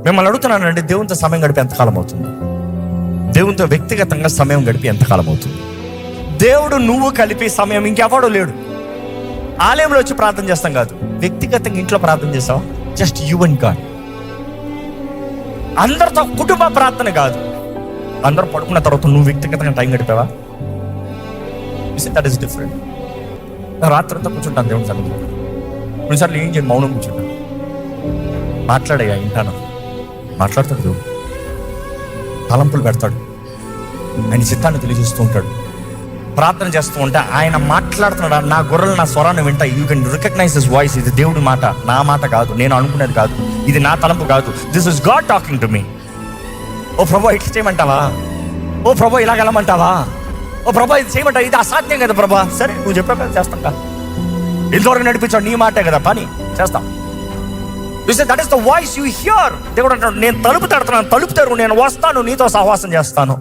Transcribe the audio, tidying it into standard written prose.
మిమ్మల్ని అడుగుతున్నానండి, దేవునితో సమయం గడిపి ఎంతకాలం అవుతుంది? దేవునితో వ్యక్తిగతంగా సమయం గడిపి ఎంతకాలం అవుతుంది? దేవుడు నువ్వు కలిపి సమయం ఇంకెవడో లేడు. ఆలయంలో వచ్చి ప్రార్థన చేస్తాం కాదు, వ్యక్తిగతంగా ఇంట్లో ప్రార్థన చేస్తావా? Just you and God. అందరితో కుటుంబ ప్రార్థన కాదు, అందరూ పడుకున్న తర్వాత నువ్వు వ్యక్తిగతంగా టైం గడిపావా? That is different. రాత్రి అంతా కూర్చుంటాను దేవుని సన్నిధిలో. కొన్నిసార్లు ఏం చేయండి, మౌనం కూర్చుంటాను. మాట్లాడయ్యా, వింటాను. మాట్లాడతాడు దేవుడు, తలంపులు పెడతాడు, ఆయన చిత్తాన్ని తెలియజేస్తూ ఉంటాడు. ప్రార్థన చేస్తూ ఉంటే ఆయన మాట్లాడుతున్నాడు. నా గొర్రెలు నా స్వరాన్ని వింటాయి. You can recognise this voice. ఇది దేవుడి మాట, నా మాట కాదు, నేను అనుకునేది కాదు, ఇది నా తలంపు కాదు. This is God talking to me. ఓ ప్రభా ఇట్లా చేయమంటావా? ఓ ప్రభా ఇలాగ వెళ్ళమంటావా? ఓ ప్రభా ఇది చేయమంటావా? ఇది అసాధ్యం కదా ప్రభా. సరే నువ్వు చెప్పావు కదా, చేస్తాం కదా. ఇంతవరకు నడిపించావు, నీ మాటే కదా, పని చేస్తాం. That is the voice you here. దేవుడు అంటాడు, నేను తలుపు తడుతున్నాను, తలుపు తెరువు, నేను వస్తాను, నీతో సహవాసం చేస్తాను.